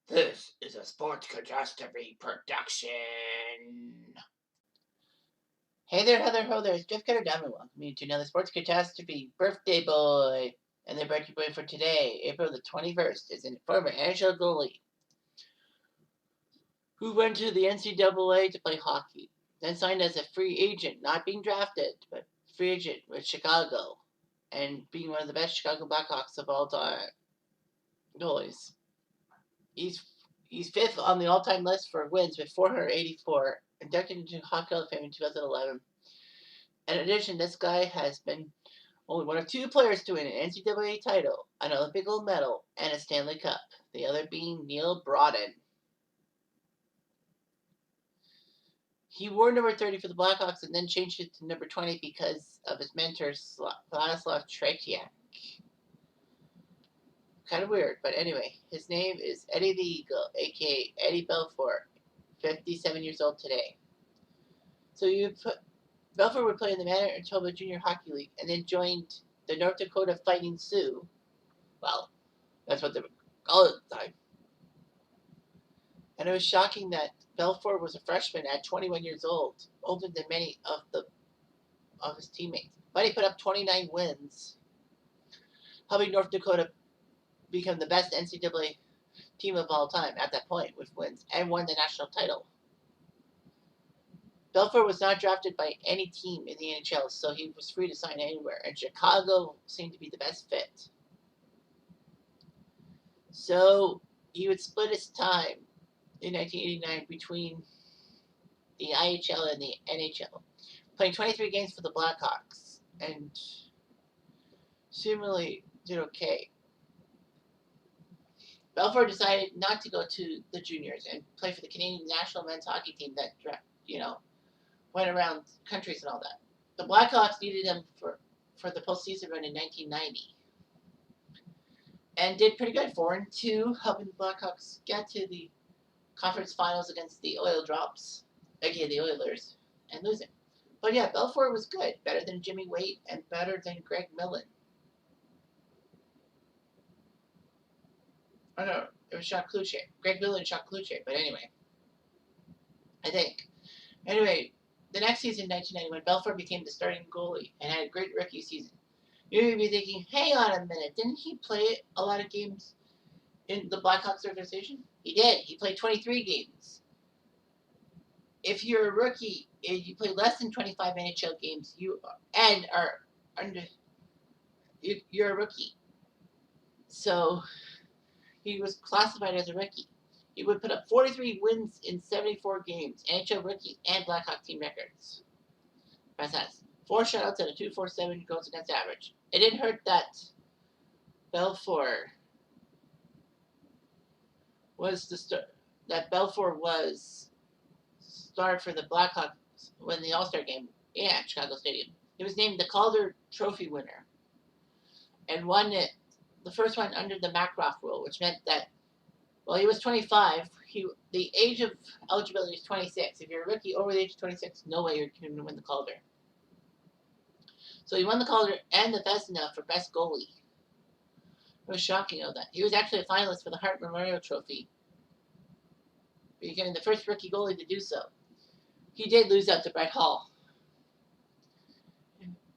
This is a Sports Catastrophe production. Hey there, Heather, ho there. It's Jeff Cutter Diamond. Welcome you to another Sports Catastrophe birthday boy. And the birthday boy for today, April the 21st, is a former NHL goalie who went to the NCAA to play hockey. Then signed as a free agent, not being drafted, but free agent with Chicago. And being one of the best Chicago Blackhawks of all time goalies. He's fifth on the all-time list for wins with 484, inducted into Hockey Hall of Fame in 2011. In addition, this guy has been only one of two players to win an NCAA title, an Olympic gold medal, and a Stanley Cup, the other being Neil Brodin. He wore number 30 for the Blackhawks and then changed it to number 20 because of his mentor, Vladislav Tretiak. Kind of weird, but anyway, his name is Eddie the Eagle, aka Eddie Belfour, 57 years old today. So Belfour would play in the Manitoba Junior Hockey League and then joined the North Dakota Fighting Sioux. Well, that's what they would call it at the time. And it was shocking that Belfour was a freshman at 21 years old, older than many of his teammates. But he put up 29 wins, helping North Dakota become the best NCAA team of all time at that point with wins and won the national title. Belfour was not drafted by any team in the NHL, so he was free to sign anywhere, and Chicago seemed to be the best fit. So he would split his time in 1989 between the IHL and the NHL, playing 23 games for the Blackhawks, and similarly did okay. Belfour decided not to go to the juniors and play for the Canadian national men's hockey team that, went around countries and all that. The Blackhawks needed him for the postseason run in 1990. And did pretty good, 4-2, helping the Blackhawks get to the conference finals against the Oil Drops, aka the Oilers, and losing. But yeah, Belfour was good, better than Jimmy Waite and better than Greg Millen. Oh no, it was Jacques Cloutier. Greg Millen and Jacques Cloutier, but anyway. I think. Anyway, the next season, 1991, Belfour became the starting goalie and had a great rookie season. You may be thinking, hang on a minute, didn't he play a lot of games in the Blackhawks organization? He did. He played 23 games. If you're a rookie and you play less than 25 NHL games, you're a rookie. So he was classified as a rookie. He would put up 43 wins in 74 games, NHL rookie and Blackhawk team records. That's 4 shutouts and a .247 goals against average. It didn't hurt that Belfour was starred for the Blackhawks when the All-Star game at Chicago Stadium. He was named the Calder Trophy winner and won it, the first one under the Macroff rule, which meant that, well, he was 25. The age of eligibility is 26. If you're a rookie over the age of 26, no way you're going to win the Calder. So he won the Calder and the Vezina for best goalie. It was shocking, that. He was actually a finalist for the Hart Memorial Trophy, becoming the first rookie goalie to do so. He did lose out to Brett Hall.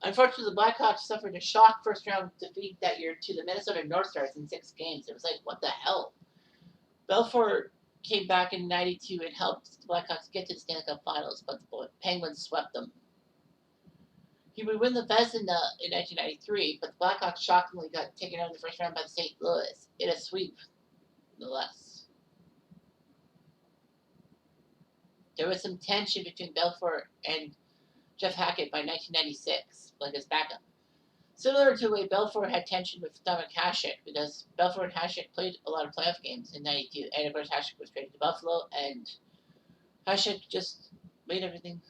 Unfortunately, the Blackhawks suffered a shock first-round defeat that year to the Minnesota North Stars in 6 games. It was like, what the hell? Belfour came back in 92 and helped the Blackhawks get to the Stanley Cup Finals, but the Penguins swept them. He would win the Vezina in 1993, but the Blackhawks shockingly got taken out in the first round by the St. Louis in a sweep, no less. There was some tension between Belfour and Jeff Hackett by 1996, like his backup. Similar to the way Belfour had tension with Dominic Hasek, because Belfour and Hasek played a lot of playoff games in 92, and of course Hasek was traded to Buffalo, and Hasek just made everything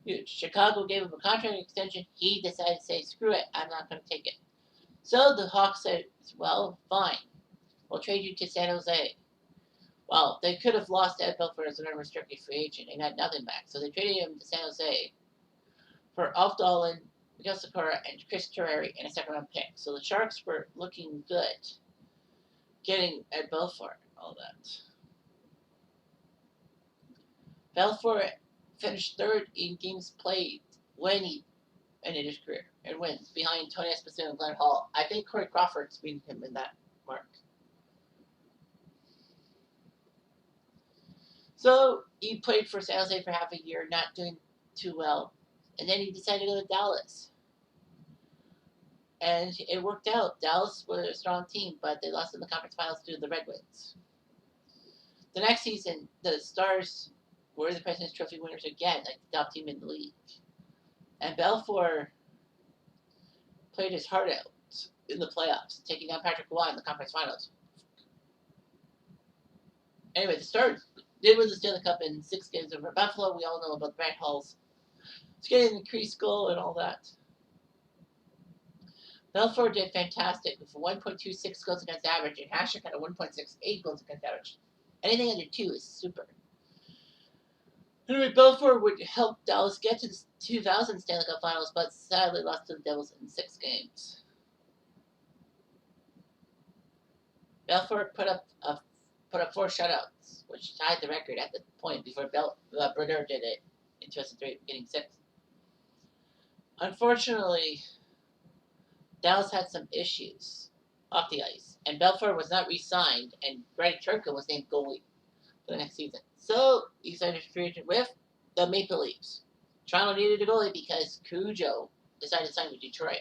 huge. Chicago gave him a contract extension. He decided to say, screw it, I'm not going to take it. So the Hawks said, well, fine. We'll trade you to San Jose. Well, they could have lost Ed Belfour as an unrestricted free agent and had nothing back. So they traded him to San Jose for Alf Dolan, Miguel Sakura, and Chris Terreri and a second-round pick. So the Sharks were looking good getting Ed Belfour. all that. Belfour finished third in games played when he ended his career and wins behind Tony Esposito and Glenn Hall. I think Corey Crawford's beating him in that mark. So he played for San Jose for half a year, not doing too well, and then he decided to go to Dallas. And it worked out. Dallas was a strong team, but they lost in the conference finals to the Red Wings. The next season, the Stars were the President's Trophy winners again, like the top team in the league. And Belfour played his heart out in the playoffs, taking down Patrick Roy in the conference finals. Anyway, the Stars did win the Stanley Cup in 6 games over Buffalo. We all know about Brad Hall's skating the crease goal and all that. Belfour did fantastic with 1.26 goals against average, and Hasek had a 1.68 goals against average. Anything under 2 is super. Anyway, Belfour would help Dallas get to the 2000 Stanley Cup Finals, but sadly lost to the Devils in 6 games. Belfour put up 4 shutouts, which tied the record at the point before Brodeur did it in 2003, getting 6. Unfortunately, Dallas had some issues off the ice, and Belfour was not re-signed, and Greg Turco was named goalie for the next season. So he signed a free agent with the Maple Leafs. Toronto needed a goalie because Cujo decided to sign with Detroit.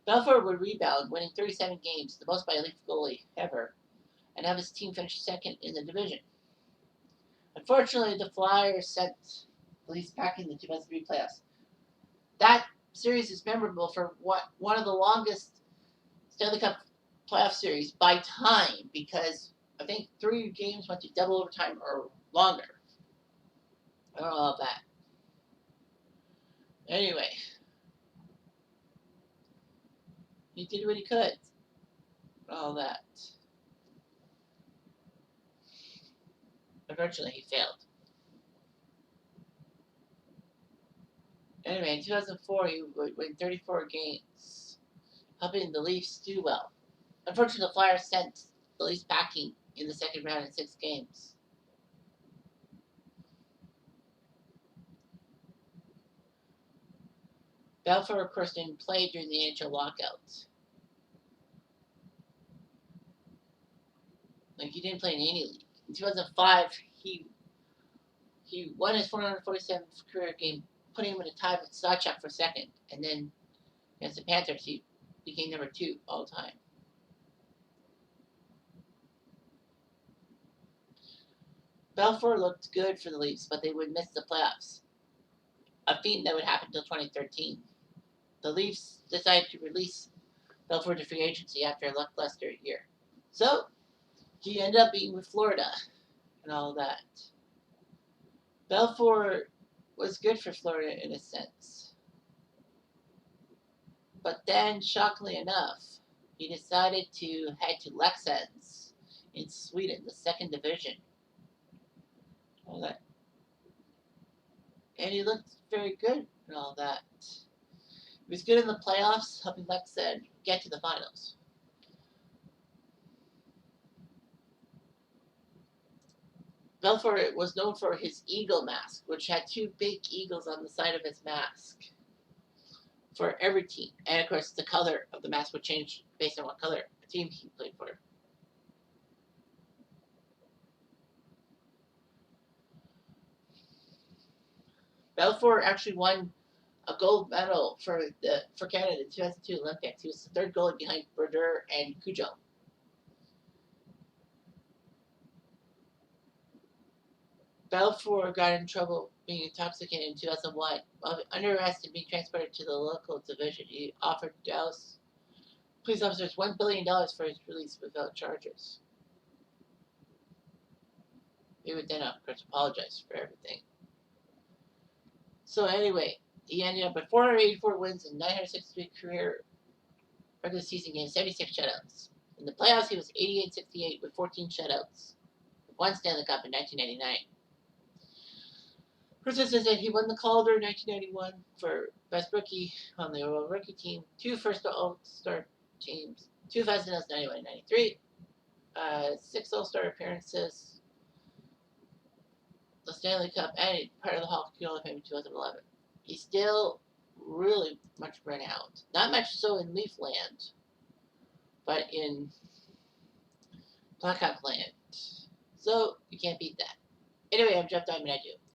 Belfour would rebound, winning 37 games, the most by a Leaf goalie ever, and have his team finish second in the division. Unfortunately, the Flyers sent the Leafs back in the 2003 playoffs. That series is memorable for one of the longest Stanley Cup playoff series by time, because I think 3 games went to double overtime or longer. I don't know about that. Anyway, he did what he could. All that. Unfortunately, he failed. Anyway, in 2004, he would win 34 games, helping the Leafs do well. Unfortunately, the Flyers sent the Leafs packing in the second round in 6 games. Belfour, of course, didn't play during the NHL lockout. Like, he didn't play in any league. In 2005, he won his 447th career game, putting him in a tie with Stachuk for second. And then against the Panthers, he became number 2 all time. Belfour looked good for the Leafs, but they would miss the playoffs, a feat that would happen until 2013. The Leafs decided to release Belfour to free agency after a lackluster year. So, he ended up being with Florida and all that. Belfour was good for Florida in a sense. But then, shockingly enough, he decided to head to Leksand in Sweden, the 2nd division. All that. And he looked very good and all that. He was good in the playoffs, helping Leksand get to the finals. Belfour was known for his eagle mask, which had 2 big eagles on the side of his mask for every team. And of course, the color of the mask would change based on what color team he played for. Belfour actually won a gold medal for Canada in the 2002 Olympics. He was the 3rd goalie behind Brodeur and Cujo. Belfour got in trouble being intoxicated in 2001. While under arrest and being transported to the local division, he offered Dallas police officers $1 billion for his release without charges. He would then, of course, apologize for everything. So anyway, he ended up with 484 wins and 963 career regular season games, 76 shutouts. In the playoffs, he was 88-68 with 14 shutouts. 1 Stanley Cup in 1999. Persistence said he won the Calder in 1991 for best rookie on the overall rookie team, 2 first All-Star teams, 2 Vezina 91 and 93. 6 All-Star appearances, the Stanley Cup, and part of the Hall of Fame in 2011. He's still really much run out. Not much so in Leafland, but in Blackhawk Land. So you can't beat that. Anyway, I'm Jeff Diamond. I do.